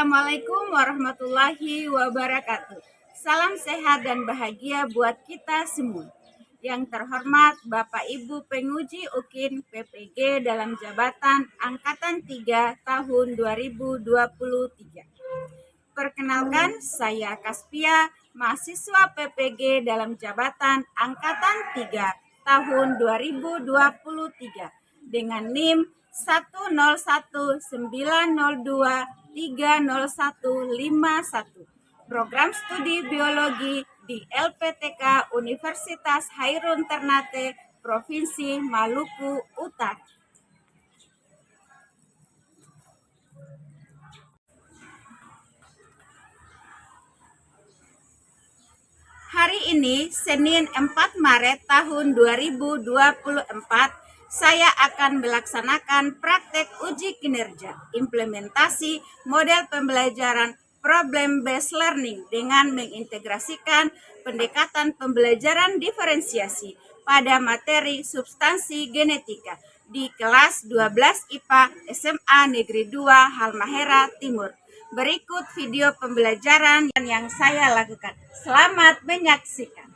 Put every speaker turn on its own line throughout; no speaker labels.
Assalamualaikum warahmatullahi wabarakatuh. Salam sehat dan bahagia buat kita semua. Yang terhormat Bapak Ibu Penguji UKIN PPG dalam jabatan Angkatan 3 tahun 2023. Perkenalkan, saya Kaspia, mahasiswa PPG dalam jabatan Angkatan 3 tahun 2023 dengan NIM 10190230151. Program studi biologi di LPTK Universitas Hairun Ternate, Provinsi Maluku Utara. Hari ini, Senin 4 Maret tahun 2024, saya akan melaksanakan praktek uji kinerja implementasi model pembelajaran problem-based learning dengan mengintegrasikan pendekatan pembelajaran diferensiasi pada materi substansi genetika di kelas 12 IPA SMA Negeri 2 Halmahera Timur. Berikut video pembelajaran yang saya lakukan. Selamat menyaksikan.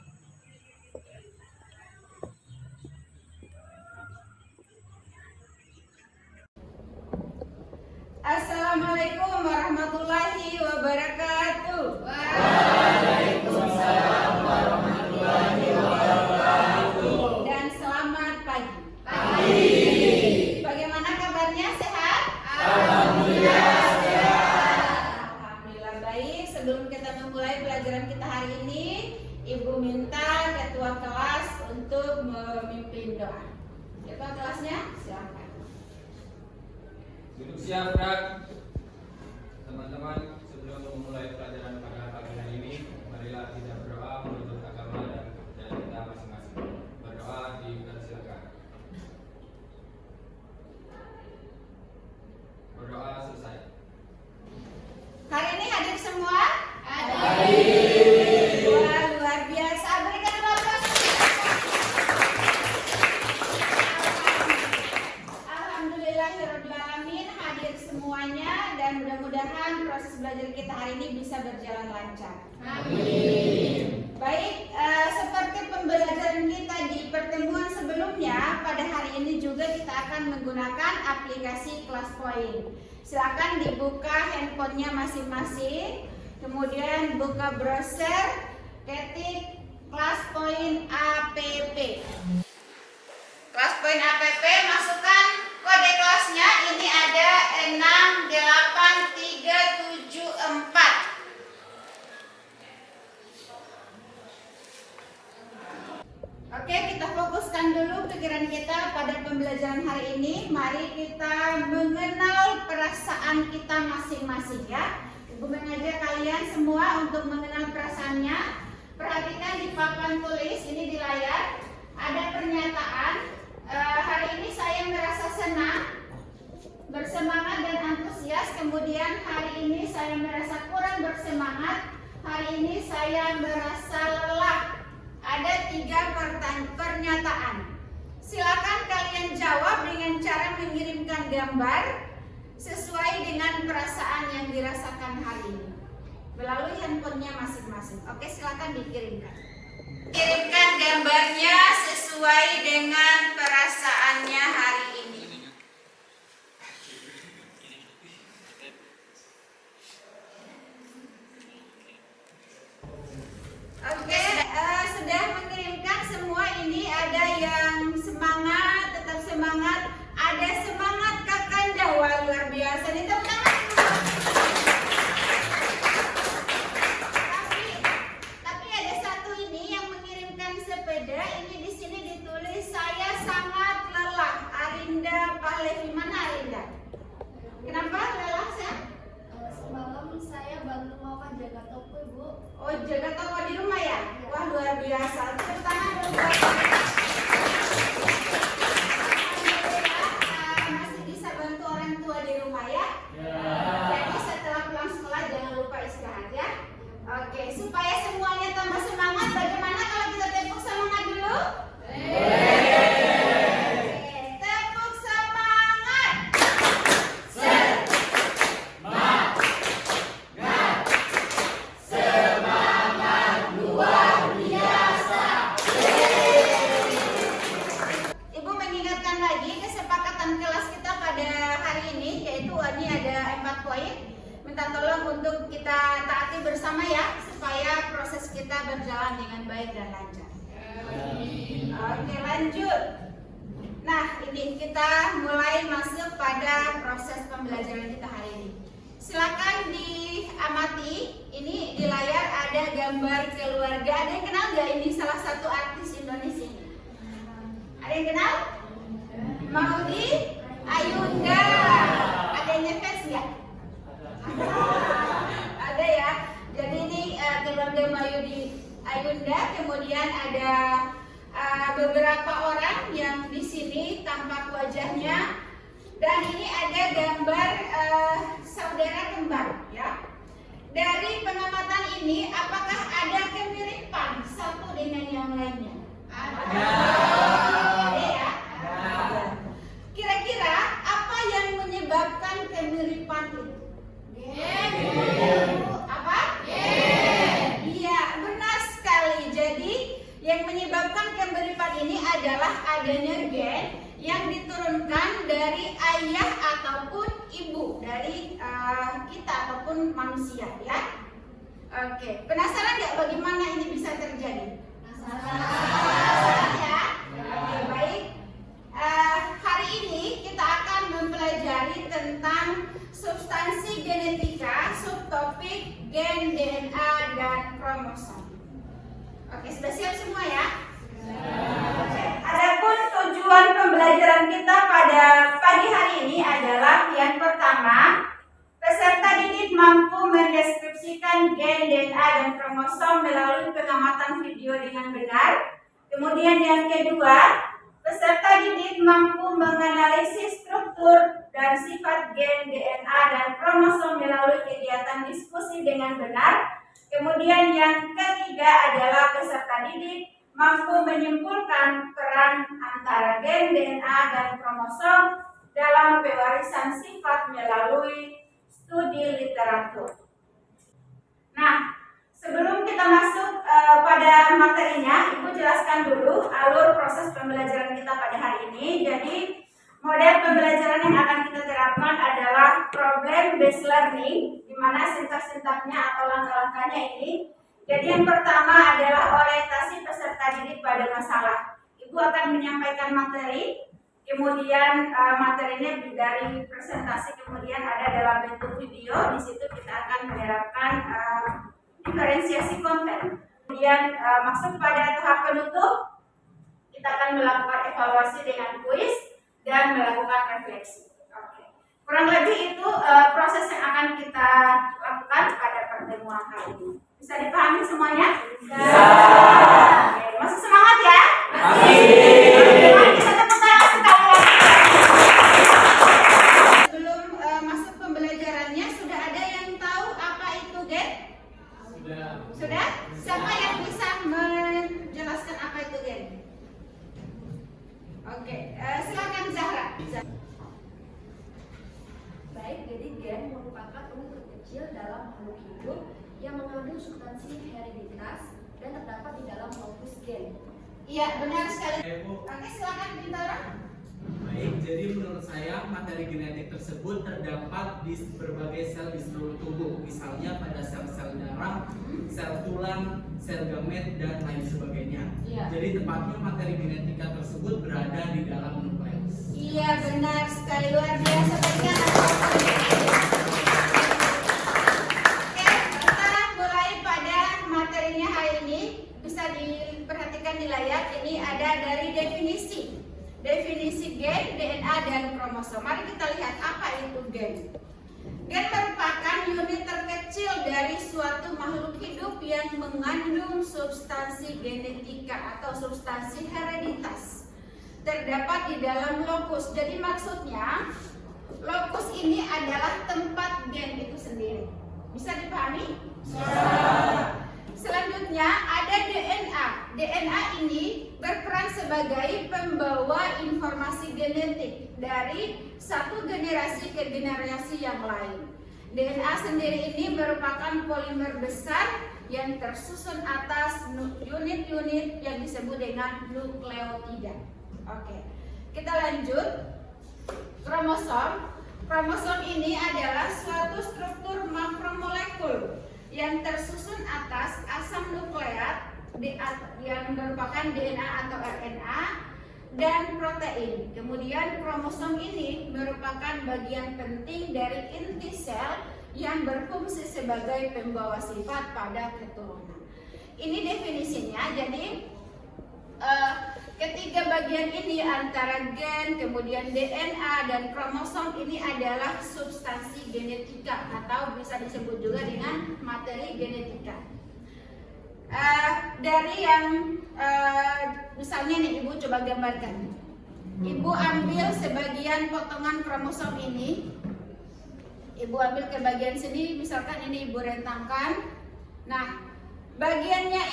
Assalamualaikum warahmatullahi wabarakatuh.
Waalaikumsalam warahmatullahi wabarakatuh.
Dan selamat pagi.
Pagi.
Bagaimana kabarnya? Sehat?
Alhamdulillah
sehat. Alhamdulillah baik. Sebelum kita memulai pelajaran kita hari ini, Ibu minta ketua kelas untuk memimpin doa. Ketua kelasnya, silakan.
Duduk siap, Rak. Teman-teman, sebelum memulai pelajaran pada pagi hari ini, marilah kita berdoa menurut agama dan kepercayaan kita masing-masing. Berdoa dipersilakan. Berdoa selesai.
Hari ini hadir semua?
Hadir.
Wah, luar biasa. Berikan aplaus. Alhamdulillahirrahmanirrahim, hadir semuanya, dan mudah-mudahan proses belajar kita hari ini bisa berjalan lancar.
Amin.
Baik, seperti pembelajaran kita di pertemuan sebelumnya, pada hari ini juga kita akan menggunakan aplikasi ClassPoint. Silakan dibuka handphonenya masing-masing, kemudian buka browser, ketik ClassPoint app. ClassPoint app, masukkan kode kelasnya, ini ada 68374. Oke, kita fokuskan dulu pikiran kita pada pembelajaran hari ini. Mari kita mengenal perasaan kita masing-masing ya. Ibu mengajak kalian semua untuk mengenal perasaannya. Perhatikan di papan tulis ini di layar, ada pernyataan. Hari ini saya merasa senang, bersemangat dan antusias. Kemudian hari ini saya merasa kurang bersemangat. Hari ini saya merasa lelah. Ada 3 pernyataan. Silakan kalian jawab dengan cara mengirimkan gambar sesuai dengan perasaan yang dirasakan hari ini melalui handphonenya masing-masing. Oke, silakan dikirimkan. Kirimkan gambarnya sesuai dengan perasaannya hari ini. Oke, sudah mengirimkan semua. Ini ada yang semangat, tetap semangat. Ada semangat Kakanda, wah luar biasa. Ini tepuk tangan. Tapi ada satu ini yang mengirimkan sepeda. Ini di sini ditulis saya sangat lelah. Arinda Pahlevi, mana Arinda? Kenapa lelah, Sah?
Semalam saya bantu mama jaga toko, Ibu.
Oh, jaga toko di rumah ya? Wah, luar biasa. Tepuk tangan dulu buat Alhamdulillah, masih bisa bantu orang tua di rumah ya? Jadi setelah pulang sekolah jangan lupa istirahat ya. Oke, supaya semuanya tambah semangat, bagaimana kalau kita tepuk semangat dulu? Tepuk semangat. baik dan lancar. Oke, lanjut. Nah, ini kita mulai masuk pada proses pembelajaran kita hari ini. Silakan diamati. Ini di layar ada gambar keluarga. Ada yang kenal nggak ini salah satu artis Indonesia ini? Ada yang kenal? Maudy Ayunda. Ada yang ngefans nggak? Ada ya. Jadi ini keluarga Maudy Ayunda. Kemudian ada beberapa orang yang di sini tampak wajahnya. Dan ini ada gambar saudara kembar, ya. Dari pengamatan ini, apakah ada kemiripan satu dengan yang lainnya? Ada ya? Ada. Kira-kira apa yang menyebabkan kemiripan itu? Apa? Iya, benar sekali. Jadi yang menyebabkan kemiripan ini adalah adanya gen yang diturunkan dari ayah ataupun ibu dari kita ataupun manusia, ya. Oke, penasaran nggak bagaimana ini bisa terjadi? Penasaran ya? Oke, baik. Hari ini kita akan mempelajari tentang substansi genetika, subtopik gen, DNA, dan kromosom. Oke, sudah siap semua ya? Adapun tujuan pembelajaran kita pada pagi hari ini adalah yang pertama, peserta didik mampu mendeskripsikan gen, DNA, dan kromosom melalui pengamatan video dengan benar. Kemudian yang kedua, peserta didik mampu menganalisis struktur dan sifat gen, DNA, dan kromosom melalui kegiatan diskusi dengan benar. Kemudian yang ketiga adalah peserta didik mampu menyimpulkan peran antara gen, DNA, dan kromosom dalam pewarisan sifat melalui studi literatur. Nah, sebelum kita masuk pada materinya, Ibu jelaskan dulu alur proses pembelajaran kita pada hari ini. Jadi, model pembelajaran yang akan kita terapkan adalah problem based learning, di mana sintak-sintaknya atau langkah-langkahnya ini. Jadi yang pertama adalah orientasi peserta didik pada masalah. Ibu akan menyampaikan materi, kemudian materinya dari presentasi, kemudian ada dalam bentuk video. Di situ kita akan menerapkan diferensiasi konten. Kemudian masuk pada tahap penutup, kita akan melakukan evaluasi dengan kuis dan melakukan refleksi. Oke. Kurang lebih itu proses yang akan kita lakukan pada pertemuan kali ini. Bisa dipahami semuanya? Bisa. Oke, masih semangat ya? Masih. Kita tepuk tangan sekali lagi. Sebelum masuk pembelajarannya, sudah ada yang tahu apa itu gen? Sudah? Siapa yang bisa menjelaskan apa itu gen? Oke, silakan Zahra.
Baik, jadi gen merupakan unit terkecil dalam makhluk hidup yang mengandung substansi hereditas dan terdapat di dalam lokus gen.
Iya, benar sekali. Oke, silakan Bintara.
Baik, jadi menurut saya materi genetik tersebut terdapat di berbagai sel di seluruh tubuh, misalnya pada sel-sel darah, sel tulang, sel gamet, dan lain sebagainya.
Iya.
Jadi tepatnya materi genetika tersebut berada di dalam nukleus.
Iya, benar sekali, luar biasa. Berikan materinya hari ini. Bisa diperhatikan di layar, ini ada dari definisi gen, DNA, dan kromosom. Mari kita lihat apa itu gen. Gen merupakan unit terkecil dari suatu makhluk hidup yang mengandung substansi genetika atau substansi hereditas, terdapat di dalam lokus. Jadi maksudnya lokus ini adalah tempat gen itu sendiri. Bisa dipahami? Selanjutnya ada DNA. DNA ini berperan sebagai pembawa informasi genetik dari satu generasi ke generasi yang lain. DNA sendiri ini merupakan polimer besar yang tersusun atas unit-unit yang disebut dengan nukleotida. Oke, kita lanjut. Kromosom. Kromosom ini adalah suatu struktur makromolekul yang tersusun atas asam nukleat yang merupakan DNA atau RNA dan protein. Kemudian kromosom ini merupakan bagian penting dari inti sel yang berfungsi sebagai pembawa sifat pada keturunan. Ini definisinya. Jadi ketiga bagian ini antara gen, kemudian DNA dan kromosom ini adalah substansi genetika atau bisa disebut juga dengan materi genetika. Dari yang misalnya nih ibu coba gambarkan. Ibu ambil sebagian potongan kromosom ini. Ibu ambil ke bagian sini, misalkan ini ibu rentangkan. Nah, bagiannya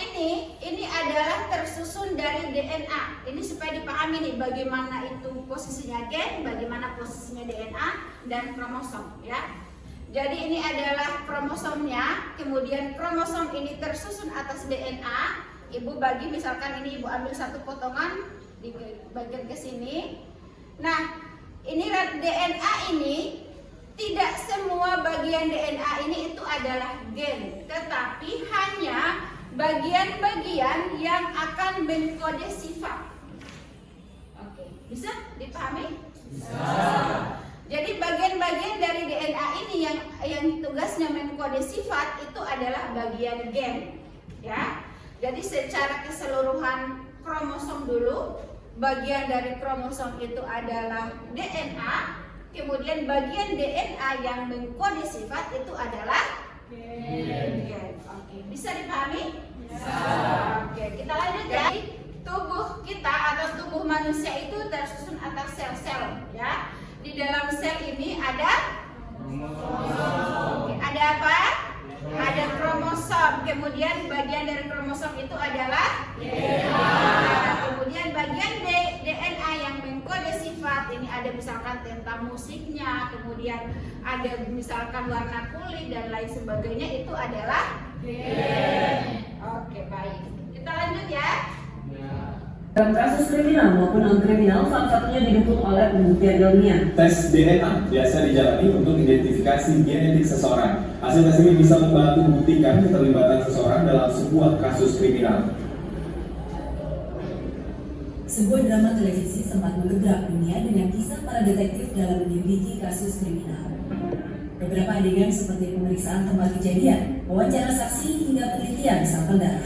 ini adalah tersusun dari DNA. Ini supaya dipahami nih bagaimana itu posisinya gen, bagaimana posisinya DNA dan kromosom ya. Jadi ini adalah kromosomnya, kemudian kromosom ini tersusun atas DNA. Ibu bagi misalkan ini ibu ambil satu potongan di bagian ke sini. Nah, ini DNA ini tidak semua bagian DNA ini itu adalah gen, tetapi hanya bagian-bagian yang akan mengkode sifat. Oke, bisa dipahami? Bisa. Jadi bagian-bagian dari DNA ini yang tugasnya mengkode sifat itu adalah bagian gen, ya. Jadi secara keseluruhan kromosom dulu, bagian dari kromosom itu adalah DNA. Kemudian bagian DNA yang mengkode sifat itu adalah gen. Oke, bisa dipahami? Bisa. Oke, kita lanjut ya. Tubuh kita atau tubuh manusia itu tersusun atas sel-sel ya. Di dalam sel ini ada kromosom. Ada apa? Ada kromosom. Kemudian bagian dari kromosom itu adalah DNA. Kemudian bagian DNA yang mengkode sifat ini ada misalkan tentang musiknya, kemudian ada misalkan warna kulit dan lain sebagainya, itu adalah gen. Oke, baik. Kita lanjut ya.
Dalam kasus kriminal maupun non-kriminal, salah satunya didukung oleh pembuktian ilmiah.
Tes DNA biasa dijalani untuk identifikasi genetik seseorang. Hasil tes ini bisa membantu membuktikan keterlibatan seseorang dalam sebuah kasus kriminal.
Sebuah drama televisi sempat menggebrak dunia dengan kisah para detektif dalam menyelidiki kasus kriminal. Beberapa adegan seperti pemeriksaan tempat kejadian, wawancara saksi, hingga penelitian sampel darah.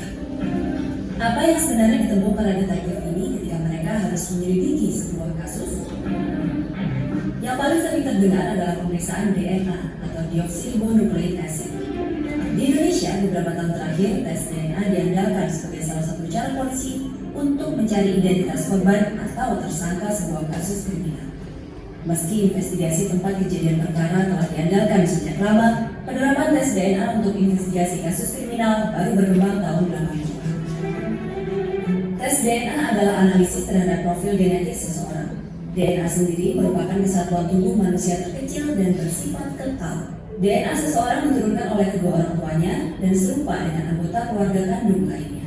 Apa yang sebenarnya ditempuh para detektif ini ketika mereka harus menyelidiki sebuah kasus? Yang paling sering terdengar adalah pemeriksaan DNA atau deoksiribonukleik acid. Di Indonesia, beberapa tahun terakhir, tes DNA diandalkan sebagai salah satu cara polisi untuk mencari identitas korban atau tersangka sebuah kasus kriminal. Meski investigasi tempat kejadian perkara telah diandalkan sejak lama, penerapan tes DNA untuk investigasi kasus kriminal baru berkembang tahun 80. Tes DNA adalah analisis terhadap profil genetik seseorang. DNA sendiri merupakan kesatuan tubuh manusia terkecil dan bersifat kekal. DNA seseorang diturunkan oleh kedua orang tuanya dan serupa dengan anggota keluarga kandung lainnya.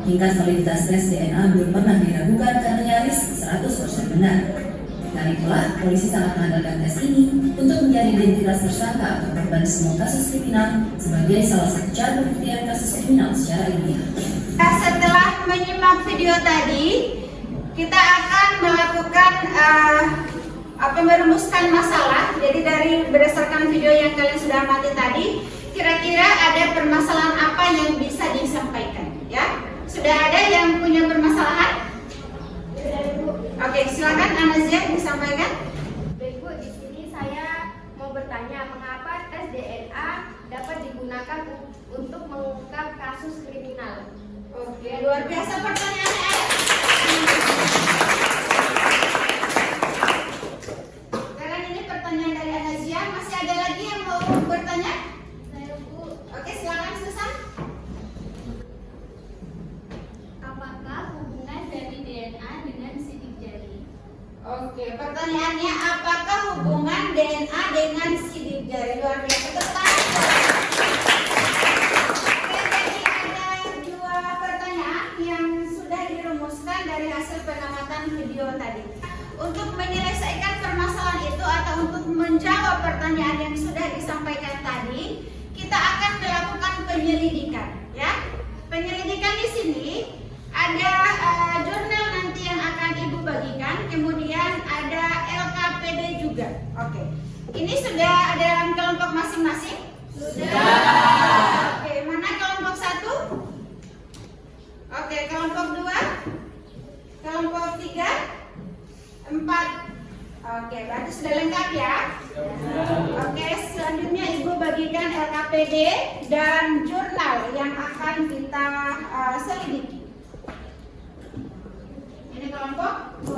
Tingkat validitas tes DNA belum pernah diragukan karena nyaris 100% benar. Karena itulah, polisi sangat mengandalkan tes ini untuk mencari identitas tersangka atau korban semua kasus kriminal sebagai salah satu cara pembuktian kasus kriminal secara ilmiah.
Setelah menyimak video tadi, kita akan melakukan merumuskan masalah. Jadi dari berdasarkan video yang kalian sudah amati tadi, kira-kira ada permasalahan apa yang bisa disampaikan? Ya, sudah ada yang punya permasalahan? Oke, silakan Anazia disampaikan.
Baik Bu, di sini saya mau bertanya, mengapa tes DNA dapat digunakan untuk mengungkap kasus kriminal?
Oke, luar biasa pertanyaannya. Sekarang ini pertanyaan dari Anazia. Masih ada lagi yang mau bertanya?
Saya Bu,
Oke, silakan Susan.
Apakah hubungan dari DNA dengan sidik jari?
Oke, pertanyaannya apakah hubungan DNA dengan sidik jari? Luar biasa. Tertarik? Oke, jadi ada dua pertanyaan yang sudah dirumuskan dari hasil pengamatan video tadi. Untuk menyelesaikan permasalahan itu atau untuk menjawab pertanyaan yang sudah disampaikan tadi, kita akan melakukan penyelidikan, ya. penyelidikan di sini ada jurnal nanti yang akan Ibu bagikan, kemudian ada LKPD juga. Oke. Ini sudah ada dalam kelompok masing-masing? Sudah. Oke, mana kelompok 1? Oke, kelompok 2? Kelompok 3? 4? Oke, berarti sudah lengkap ya? Oke, selanjutnya Ibu bagikan LKPD dan jurnal yang akan kita selidiki. Ini kelompok 2.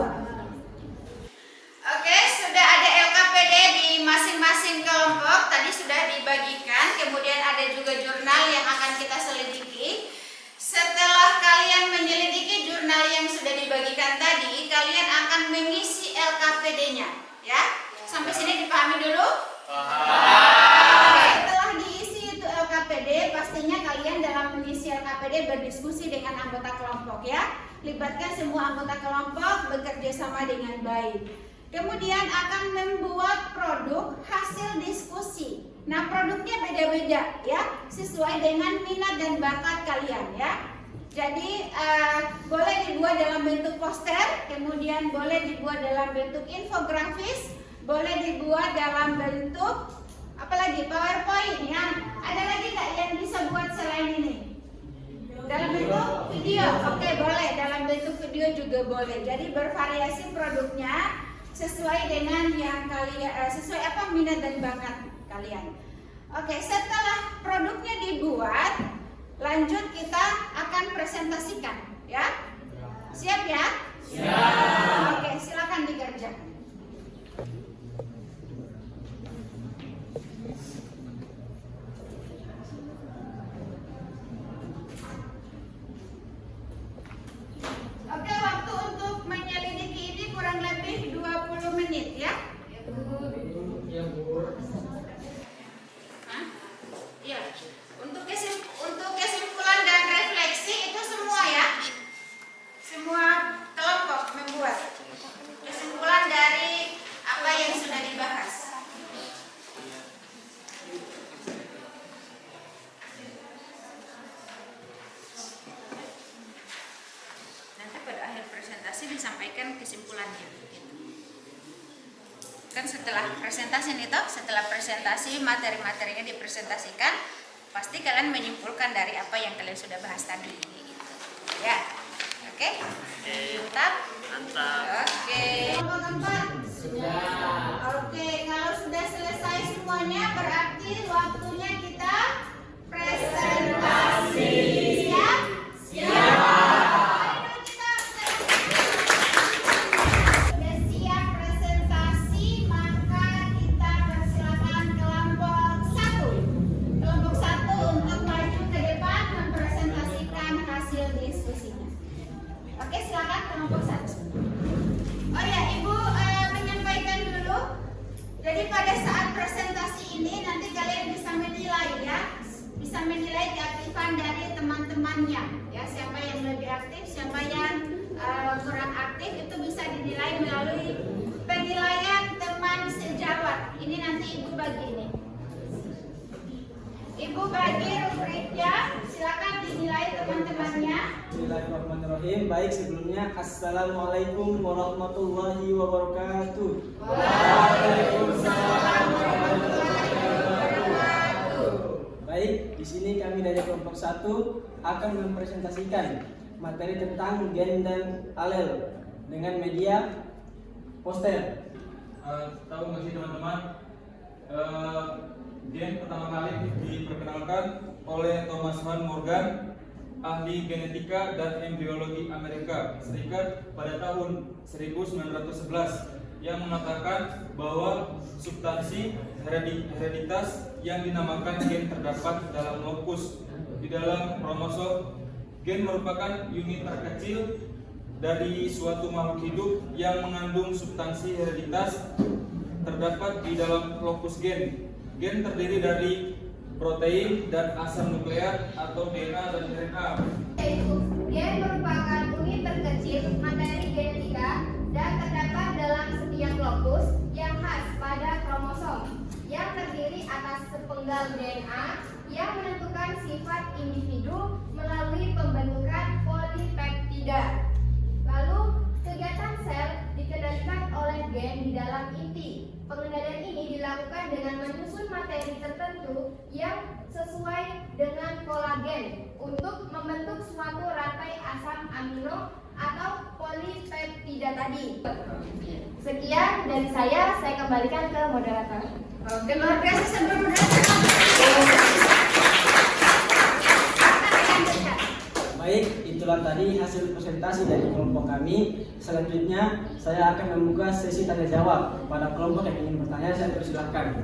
Oke, sudah ada LKPD di masing-masing kelompok. Tadi sudah dibagikan, kemudian ada juga jurnal yang akan kita selidiki. Setelah kalian menyelidiki jurnal yang sudah dibagikan tadi, kalian akan mengisi LKPD-nya, ya. Sampai sini dipahami dulu? Oke, setelah diisi itu LKPD, pastinya kalian dalam mengisi LKPD berdiskusi dengan anggota kelompok, ya. Libatkan semua anggota kelompok bekerja sama dengan baik. Kemudian akan membuat produk hasil diskusi. Nah, produknya beda-beda ya, sesuai dengan minat dan bakat kalian ya. Jadi boleh dibuat dalam bentuk poster, kemudian boleh dibuat dalam bentuk infografis, boleh dibuat dalam bentuk apalagi PowerPoint ya. Ada lagi nggak yang bisa buat selain ini? Dalam bentuk video, oke boleh. Dalam bentuk video juga boleh. Jadi bervariasi produknya sesuai dengan yang kalian sesuai apa minat dan bakat kalian. Oke, setelah produknya dibuat, lanjut kita akan presentasikan, ya. Siap ya? Siap. Oke, silakan dikerjakan. Oke, waktu untuk menyelidiki ini kurang lebih 20 menit ya.
Ya, Bu.
Hah? Iya. Untuk kesimpulan dan refleksi itu semua ya. Semua kelompok membuat kesimpulan dari apa yang sudah dibahas. Nanti pada akhir presentasi disampaikan kesimpulannya. Kan setelah presentasi nih toh, setelah presentasi materi-materinya dipresentasikan, pasti kalian menyimpulkan dari apa yang kalian sudah bahas tadi gitu. Ya. Oke? Mantap. Oke. Kelompok keempat? Sudah. Oke, kalau sudah selesai semuanya berarti waktunya kita presentasi. Siap? Siap. Oke, silakan kelompok 1. Oh ya, Ibu menyampaikan dulu. Jadi pada saat presentasi ini nanti kalian bisa menilai ya, bisa menilai keaktifan dari teman-temannya. Ya, siapa yang lebih aktif, siapa yang kurang aktif itu bisa dinilai melalui penilaian teman sejawat. Ini nanti Ibu bagi ini. Ibu bagi rubriknya, silakan dinilai teman-temannya.
Bismillahirrahmanirrahim. Baik, sebelumnya Assalamualaikum warahmatullahi wabarakatuh.
Waalaikumsalam warahmatullahi wabarakatuh.
Baik, di sini kami dari kelompok 1 akan mempresentasikan materi tentang gen dan alel dengan media poster.
Tahu nggak sih teman-teman, gen pertama kali diperkenalkan oleh Thomas Van Morgan, ahli genetika dan embriologi Amerika Serikat pada tahun 1911, yang mengatakan bahwa substansi hereditas yang dinamakan gen terdapat dalam lokus di dalam kromosom. Gen merupakan unit terkecil dari suatu makhluk hidup yang mengandung substansi hereditas terdapat di dalam lokus gen. Gen terdiri dari protein dan asam nukleat atau DNA dan RNA.
Gen merupakan unit terkecil materi genetika dan terdapat dalam setiap lokus yang khas pada kromosom yang terdiri atas sepenggal DNA yang menentukan sifat individu melalui Pengendalian ini dilakukan dengan menyusun materi tertentu yang sesuai dengan kolagen untuk membentuk suatu rantai asam amino atau polipeptida tadi. Sekian dari saya kembalikan ke moderator.
Oke, luar biasa sebelum moderator.
Baik, itulah tadi hasil presentasi dari kelompok kami. Selanjutnya, saya akan membuka sesi tanya jawab. Pada kelompok yang ingin bertanya, saya persilahkan.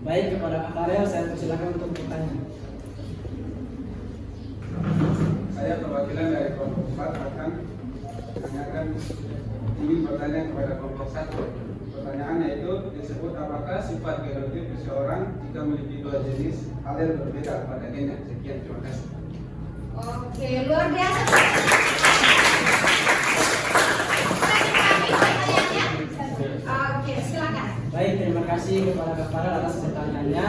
Baik, kepada Kak Farel, saya persilahkan untuk bertanya.
Saya perwakilan dari kelompok 4 akan ingin bertanya kepada kelompok 1. Pertanyaannya itu disebut apakah sifat genotip seseorang jika memiliki 2 jenis alel berbeda pada gennya. Sekian, terima kasih.
Oke, luar biasa. Oke, silakan.
Baik, terima kasih kepada Kak Farel atas pertanyaannya.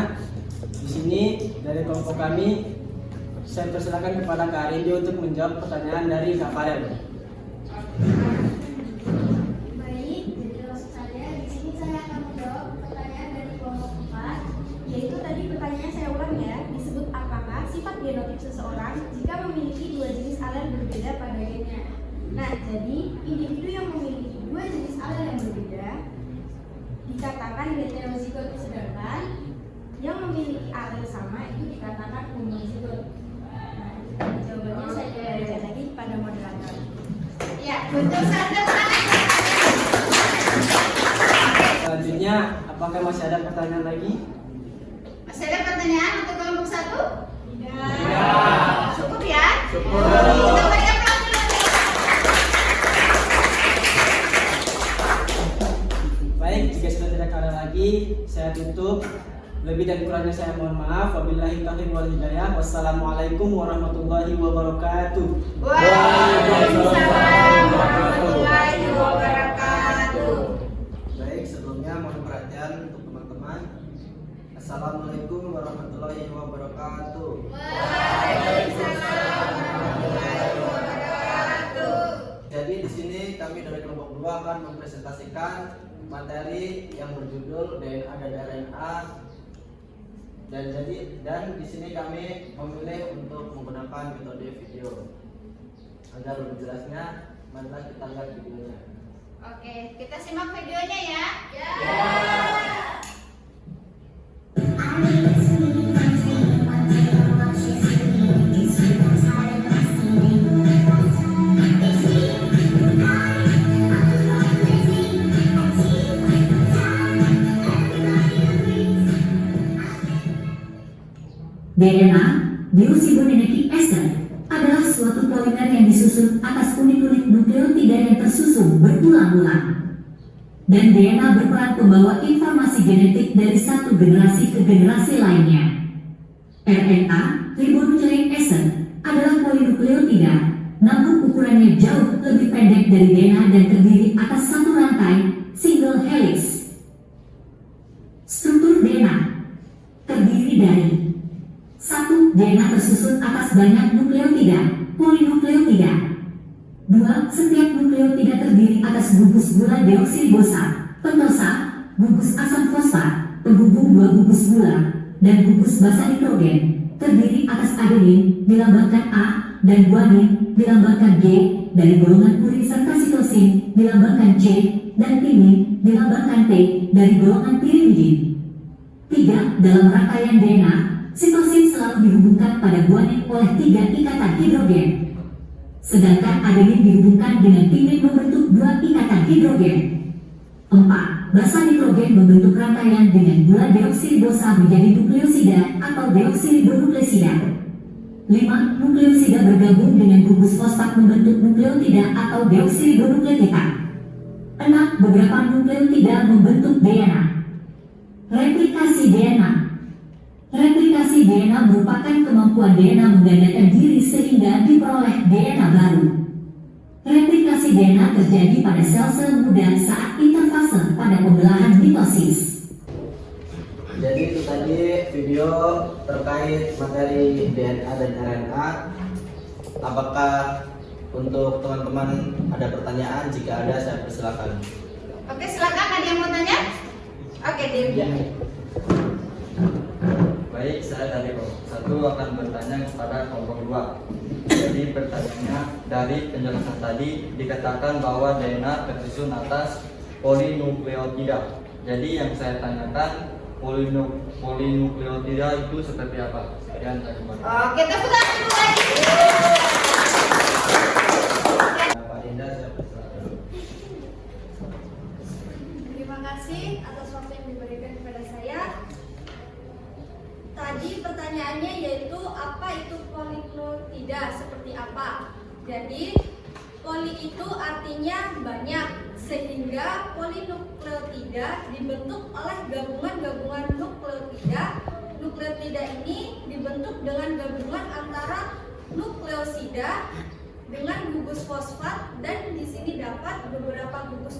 Di sini dari kelompok kami, saya persilakan kepada Kak Rindi untuk menjawab pertanyaan dari Kak Farel.
Baik, jadi maksud saya di sini saya akan menjawab pertanyaan dari kelompok 4, yaitu tadi pertanyaan saya ulang ya, disebut apakah sifat genotip seseorang jika memiliki 2 jenis alel berbeda pada gennya. Nah, jadi individu yang memiliki 2 jenis alel yang berbeda dikatakan heterozigot, sedangkan yang memiliki alel sama itu dikatakan homozigot. Nah, jawabannya saya kembalikan lagi pada moderator.
Ya, betul saja.
Selanjutnya, apakah masih ada pertanyaan lagi?
Masih ada pertanyaan untuk kelompok 1?
Ya.
Cukup ya?
Cukup.
Kita berikan aplaus dulu.
Baik, jika sudah tidak ada lagi, saya tutup. Lebih dan kurangnya saya mohon maaf. Wabillahi taufiq wal hidayah. Wassalamualaikum warahmatullahi wabarakatuh.
Waalaikumsalam warahmatullahi wabarakatuh.
Baik, sebelumnya mohon perhatian untuk teman-teman. Assalamualaikum warahmatullahi wabarakatuh.
Waalaikumsalam warahmatullahi wabarakatuh.
Jadi di sini kami dari kelompok 2 akan mempresentasikan materi yang berjudul DNA dan RNA. Dan di sini kami memilih untuk menggunakan metode video. Agar lebih jelasnya, marilah kita lihat videonya.
Oke, kita simak videonya ya.
DNA, deoxyribonucleic acid, adalah suatu polimer yang disusun atas unit-unit nukleotida yang tersusun berulang-ulang. Dan DNA berperan pembawa informasi genetik dari satu generasi ke generasi lainnya. RNA, ribonucleic acid, adalah polinukleotida, namun ukurannya jauh lebih pendek dari DNA dan terdiri atas satu rantai, single helix. Struktur DNA terdiri dari 1. DNA tersusun atas banyak nukleotida, polinukleotida. 2. Setiap nukleotida terdiri atas gugus gula deoksiribosa, pentosa, gugus asam fosfat, penghubung 2 gugus gula, dan gugus basa nitrogen, terdiri atas adenin, dilambangkan A, dan guanin, dilambangkan G, dari golongan purin serta sitosin, dilambangkan C, dan timin, dilambangkan T, dari golongan pirimidin. 3. Dalam rangkaian DNA, sitosin selalu dihubungkan pada guanin oleh 3 ikatan hidrogen. Sedangkan adenin dihubungkan dengan timin membentuk 2 ikatan hidrogen. 4. Basa nitrogen membentuk rangkaian dengan gula deoksiribosa menjadi nukleosida atau deoksiribonukleosida. 5. Nukleosida bergabung dengan gugus fosfat membentuk nukleotida atau deoksiribonukleotida. 6. Beberapa nukleotida membentuk DNA. Replikasi DNA. Replikasi DNA merupakan kemampuan DNA menggandakan diri sehingga diperoleh DNA baru. Replikasi DNA terjadi pada sel-sel muda saat interfase pada pembelahan mitosis.
Jadi itu tadi video terkait materi DNA dan RNA. Apakah untuk teman-teman ada pertanyaan? Jika ada, saya persilakan.
Oke, silakan, ada yang mau tanya? Oke, Dewi.
Baik, saya dari kelompok 1 akan bertanya kepada kelompok 2. Jadi pertanyaannya, dari penjelasan tadi dikatakan bahwa DNA tersusun atas polinukleotida. Jadi yang saya tanyakan, polinukleotida itu seperti apa? Sekian, saya kembali.
Oke, tepuk tangan dulu lagi.
Pak Dinda, saya persilakan.
Terima kasih atas waktu yang diberikan kepada saya. Tadi pertanyaannya yaitu apa itu polinukleotida, seperti apa? Jadi poli itu artinya banyak, sehingga polinukleotida dibentuk oleh gabungan-gabungan nukleotida. Nukleotida ini dibentuk dengan gabungan antara nukleosida dengan gugus fosfat, dan di sini dapat beberapa gugus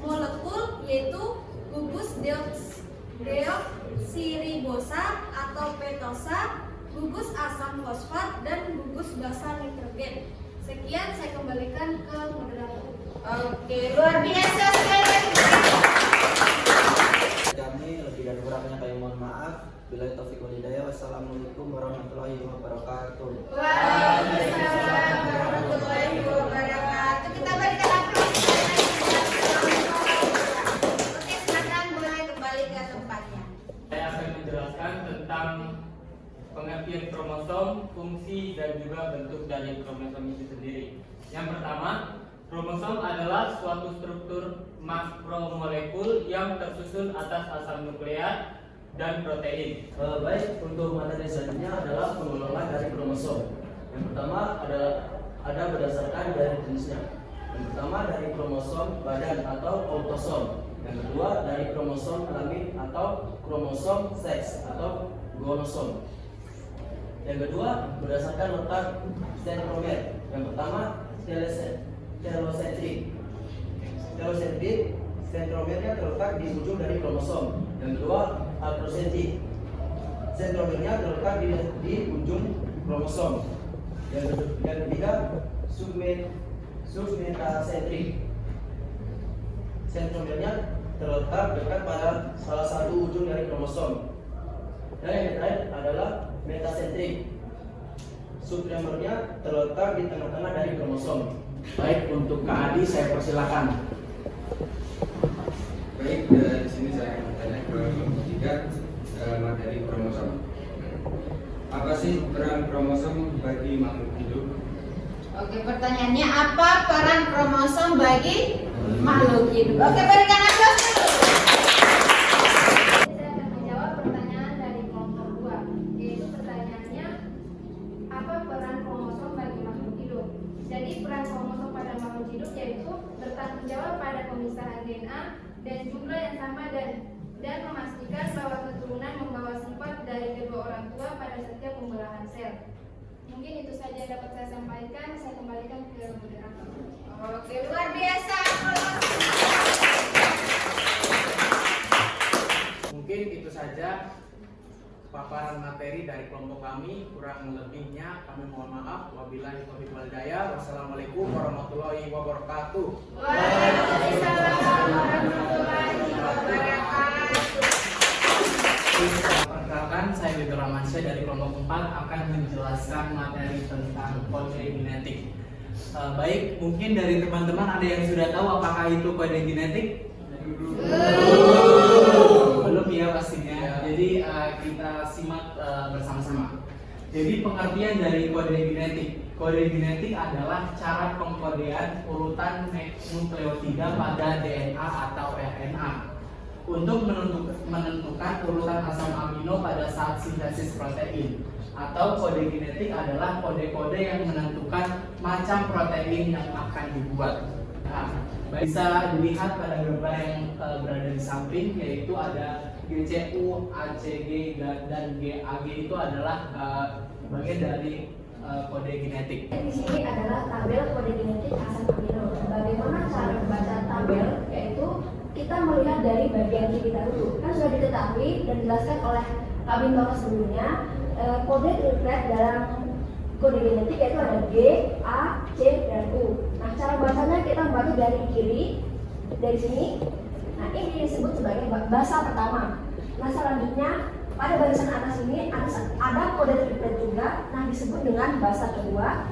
molekul, yaitu gugus deoksiribosa atau petosa, gugus asam fosfat, dan gugus basa nitrogen. Sekian, saya kembalikan ke moderator.
Oke, luar biasa sekali.
Kami lebih dan kurangnya kami mohon maaf. Bila taufik wal hidayah. Wassalamualaikum warahmatullahi wabarakatuh.
Waalaikumsalam warahmatullahi wabarakatuh. Kita berikan aplaus. Oke, silakan boleh kembali ke tempatnya.
Saya akan menjelaskan tentang pengertian kromosom, fungsi, dan juga bentuk dari kromosom itu sendiri. Yang pertama, kromosom adalah suatu struktur makromolekul yang tersusun atas asam nukleat dan protein.
Baik, untuk materi selanjutnya adalah pengelolaan dari kromosom. Yang pertama ada berdasarkan dari jenisnya. Yang pertama dari kromosom badan atau autosom. Yang kedua dari kromosom kelamin atau kromosom seks atau gonosom. Yang kedua berdasarkan letak sentromer. Yang pertama telosentrik. Telosentrik, sentromernya terletak di ujung dari kromosom. Yang kedua akrosentrik, sentromernya terletak di ujung kromosom. Yang ketiga submetasentrik, sentromernya terletak dekat pada salah satu ujung dari kromosom. Dan yang terakhir adalah metasentrik, subtromernya terletak di tengah-tengah dari kromosom.
Baik, untuk Kak Adi saya persilakan.
Baik, di sini saya akan bertanya ke kelompok 3 dalam materi kromosom. Apa sih peran kromosom bagi makhluk hidup?
Oke, pertanyaannya apa peran kromosom bagi makhluk hidup? Oke, berikan aplaus dulu.
Saya akan menjawab pertanyaan dari kelompok 2, yaitu pertanyaannya apa peran kromosom bagi makhluk hidup. Jadi peran kromosom pada makhluk hidup yaitu bertanggung jawab pada pemisahan DNA dan jumlah yang sama dan memastikan bahwa keturunan membawa sifat dari kedua orang tua pada setiap pembelahan sel. Mungkin itu saja yang dapat saya sampaikan. Saya kembalikan ke moderator.
Oke, luar biasa.
Mungkin itu saja paparan materi dari kelompok kami. Kurang lebihnya kami mohon maaf. Wabillahi taufiq wal hidayah. Wassalamualaikum warahmatullahi wabarakatuh.
Waalaikumsalam warahmatullahi wabarakatuh.
Perkenalkan, saya Witor Ramansyah dari kelompok 4 akan menjelaskan materi tentang kode genetik. Baik, mungkin dari teman-teman ada yang sudah tahu apakah itu kode genetik? Belum ya pastinya. Jadi kita simak bersama-sama. Jadi pengertian dari kode genetik. Kode genetik adalah cara pengkodean urutan nukleotida pada DNA atau RNA untuk menentukan urutan asam amino pada saat sintesis protein. Atau kode genetik adalah kode-kode yang menentukan macam protein yang akan dibuat. Nah, bisa dilihat pada gambar yang berada di samping, yaitu ada GCU, ACG, dan GAG itu adalah bagian dari kode genetik.
Di sini adalah tabel kode genetik asam amino. Bagaimana cara membaca tabel? Yaitu kita melihat dari bagian kiri dahulu. Kan sudah diketahui dan dijelaskan oleh Kak Bintoro sebelumnya. Kode interpret dalam kode genetik yaitu ada G, A, C, dan U. Nah, cara bacanya kita membaca dari kiri
dari sini. Nah, ini disebut sebagai bahasa pertama. Nah, selanjutnya pada barisan atas ini ada kode triplet juga, nah disebut dengan bahasa kedua.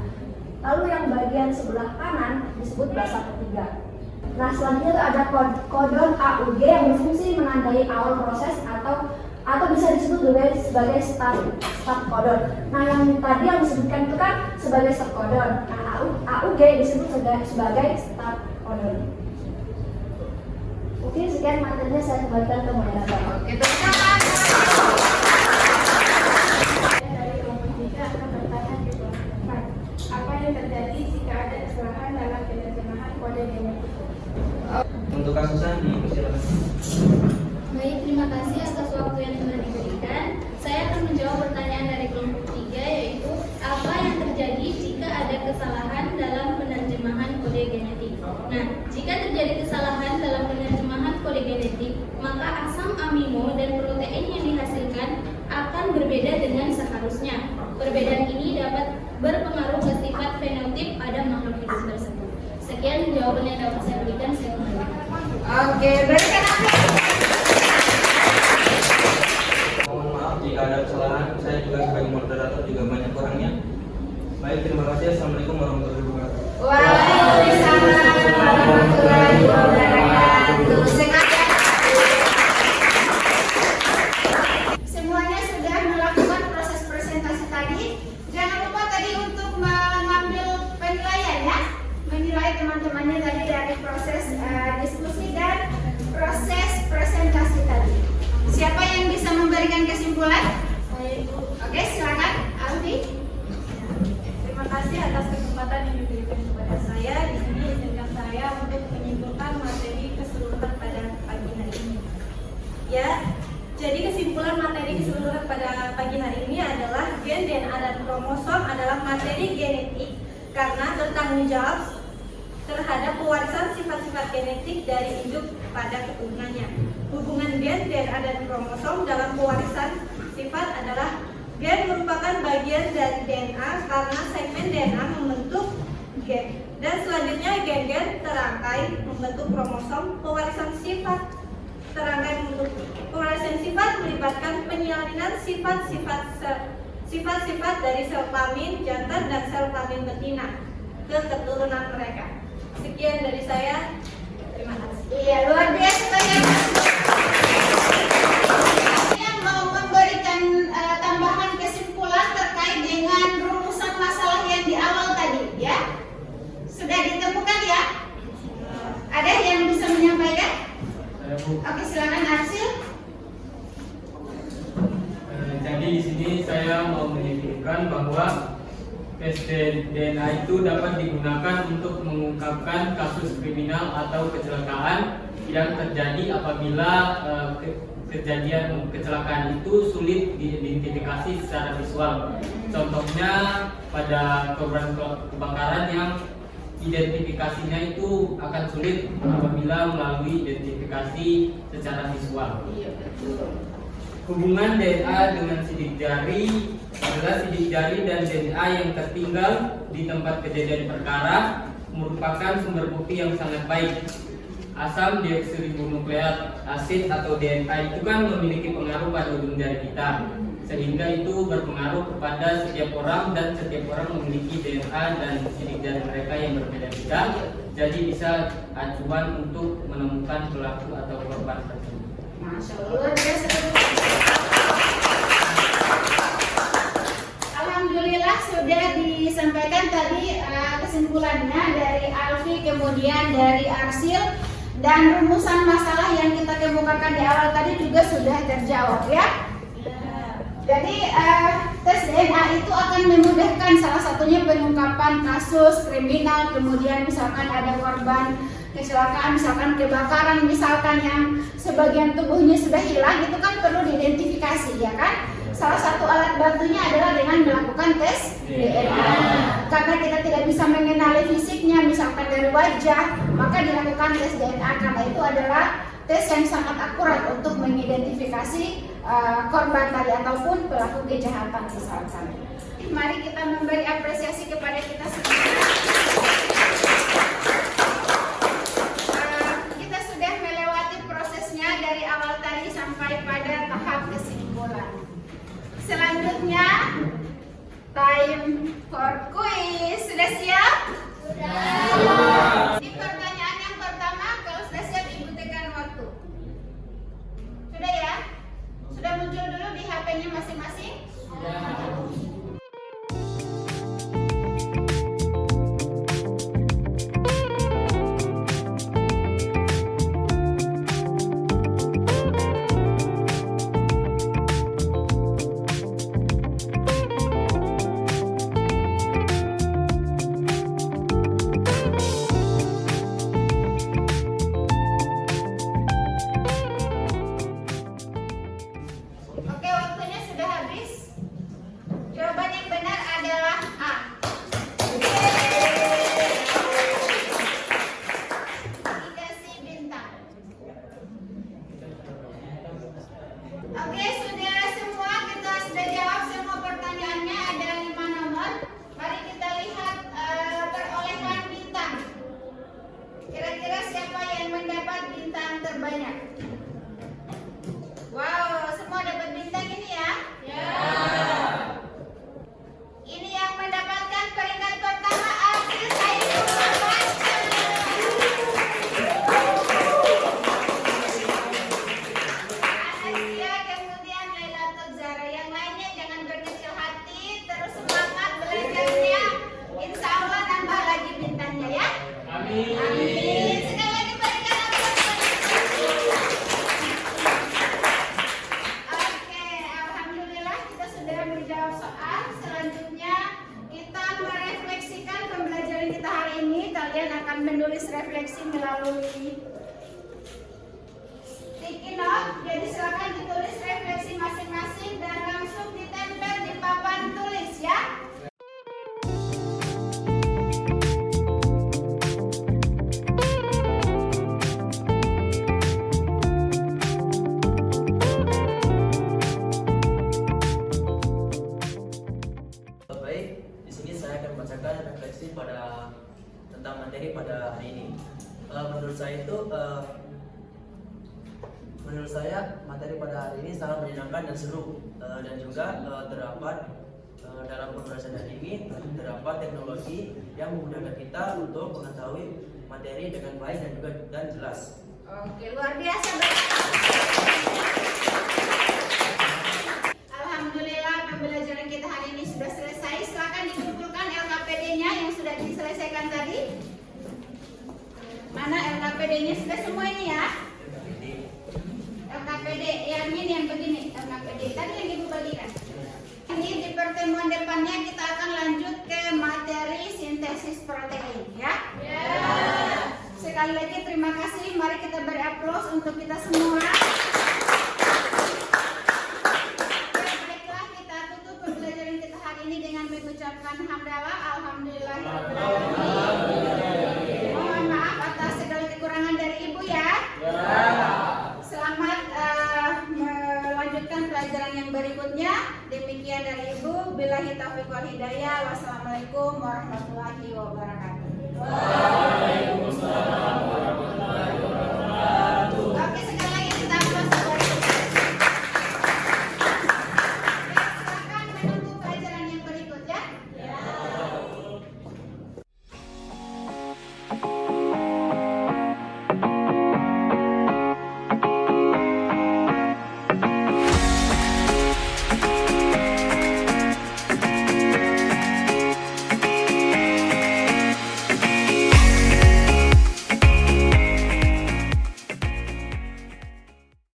Lalu yang bagian sebelah kanan disebut bahasa ketiga. Nah, selanjutnya itu ada kodon AUG yang berfungsi menandai awal proses atau bisa disebut sebagai start codon. Nah, yang tadi yang disebutkan itu kan sebagai start codon. Nah, AUG disebut sebagai start codon. Oke, sekian materinya, saya kembalikan ke moderator.
Oke, terima kasih.
Dari kelompok 3 akan bertanya ke kelompok 4. Apa yang terjadi jika ada kesalahan dalam penerjemahan kode genetik?
Untuk kasusnya dipersilakan.
Baik, terima kasih atas waktu yang telah diberikan. Saya akan menjawab pertanyaan dari kelompok 3, yaitu apa yang terjadi jika ada kesalahan dalam penerjemahan kode genetik. Nah, jika terjadi kesalahan dalam penerjemahan kode genetik, maka asam amino dan protein yang dihasilkan akan berbeda dengan seharusnya. Perbedaan ini dapat berpengaruh ke sifat fenotip pada makhluk hidup tersebut. Sekian jawaban yang dapat saya berikan. Saya kembali.
Oke, berikan aplaus.
Mohon maaf jika ada kesalahan, saya juga sebagai moderator juga banyak kurangnya. Baik, terima kasih. Assalamualaikum warahmatullahi wabarakatuh.
Waalaikumsalam warahmatullahi wabarakatuh. Semuanya sudah melakukan proses presentasi tadi. Jangan lupa tadi untuk mengambil penilaian ya. Menilai teman-temannya tadi dari proses diskusi dan proses presentasi tadi. Siapa yang bisa memberikan kesimpulan? Oke, silakan Alfi.
Terima kasih atas kesempatan yang diberikan kepada saya. Di sini izinkan saya untuk menyimpulkan materi keseluruhan pada pagi hari ini. Ya, jadi kesimpulan materi keseluruhan pada pagi hari ini adalah gen, DNA, dan kromosom adalah materi genetik karena bertanggung jawab terhadap pewarisan sifat-sifat genetik dari induk pada keturunannya. Hubungan gen, DNA, dan kromosom dalam pewarisan sifat adalah gen merupakan bagian dari DNA karena segmen DNA membentuk gen, dan selanjutnya gen-gen terangkai membentuk kromosom. Pewarisan sifat terangkai membentuk pewarisan sifat melibatkan penyalinan sifat-sifat dari sel kelamin jantan dan sel kelamin betina ke keturunan mereka. Sekian dari saya. Terima kasih.
Iya, luar biasa banyak. Yang mau memberikan tambahan kesimpulan terkait dengan rumusan masalah yang di awal tadi, ya? Sudah ditemukan ya? Ada yang bisa menyampaikan? Oke, silakan Arsil.
Jadi di sini saya mau menyimpulkan bahwa tes DNA itu dapat digunakan untuk mengungkapkan kasus kriminal atau kecelakaan yang terjadi apabila kejadian kecelakaan itu sulit diidentifikasi secara visual. Contohnya pada korban kebakaran yang identifikasinya itu akan sulit apabila melalui identifikasi secara visual. Hubungan DNA dengan sidik jari adalah sidik jari dan DNA yang tertinggal di tempat kejadian perkara merupakan sumber bukti yang sangat baik. Asam deoksiribonukleat asid atau DNA itu kan memiliki pengaruh pada ujung jari kita, sehingga itu berpengaruh kepada setiap orang dan setiap orang memiliki DNA dan sidik jari mereka yang berbeda-beda. Jadi bisa acuan untuk menemukan pelaku atau korban tersebut.
Masya Allah, luar biasa. Alhamdulillah sudah disampaikan tadi kesimpulannya dari Alfi, kemudian dari Arsil, dan rumusan masalah yang kita kemukakan di awal tadi juga sudah terjawab ya. Jadi tes DNA itu akan memudahkan salah satunya pengungkapan kasus kriminal, kemudian misalkan ada korban kecelakaan, misalkan kebakaran, misalkan yang sebagian tubuhnya sudah hilang, itu kan perlu diidentifikasi ya kan. Salah satu alat bantunya adalah dengan melakukan tes DNA. Karena kita tidak bisa mengenali fisiknya, misalkan dari wajah, maka dilakukan tes DNA karena itu adalah tes yang sangat akurat untuk mengidentifikasi korban tadi ataupun pelaku kejahatan misalkan. Mari kita memberi apresiasi kepada kita semua. Kita terbanyak? Wow, semua dapat bintang ini ya? Ya. Ini yang mendapatkan peringkat pertama April Saiful Rahman. Anastasia, kemudian Lailatul Zara. Yang lainnya jangan berkecil hati, terus semangat belajarnya. Insya Allah nambah lagi bintangnya ya.
Amin.
Amin. Sekali lagi berikan Oke, alhamdulillah kita sudah menjawab soal. Selanjutnya kita merefleksikan pembelajaran kita hari ini. Kalian akan menulis refleksi melalui sticky note. Jadi silakan ditulis refleksi masing-masing dan langsung ditempel di papan tulis ya.
Baik, di sini saya akan membacakan refleksi tentang materi pada hari ini. Menurut saya materi pada hari ini sangat menyenangkan dan seru, dan juga terdapat dalam pembahasan hari ini terdapat teknologi yang memudahkan kita untuk mengetahui materi dengan baik dan jelas.
Oke, luar biasa. Alhamdulillah pembelajaran kita hari ini sudah selesai. Silakan dikumpulkan LKPD-nya yang sudah diselesaikan tadi. Mana LKPD-nya? Sudah semua ini ya? LKPD yang ini yang begini LKPD tadi yang ibu bagikan. Ini di pertemuan depannya kita akan lanjut ke materi sintesis protein ya. Sekali lagi terima kasih. Mari kita beri aplaus untuk kita semua. Baiklah, kita tutup pembelajaran kita hari ini dengan mengucapkan hamdalah alhamdulillahirabbil alamin. Mohon maaf atas segala kekurangan dari ibu ya. Selamat melanjutkan pelajaran yang berikutnya. Demikian dari ibu. Billahi taufiq wal hidayah. Wassalamualaikum warahmatullahi wabarakatuh.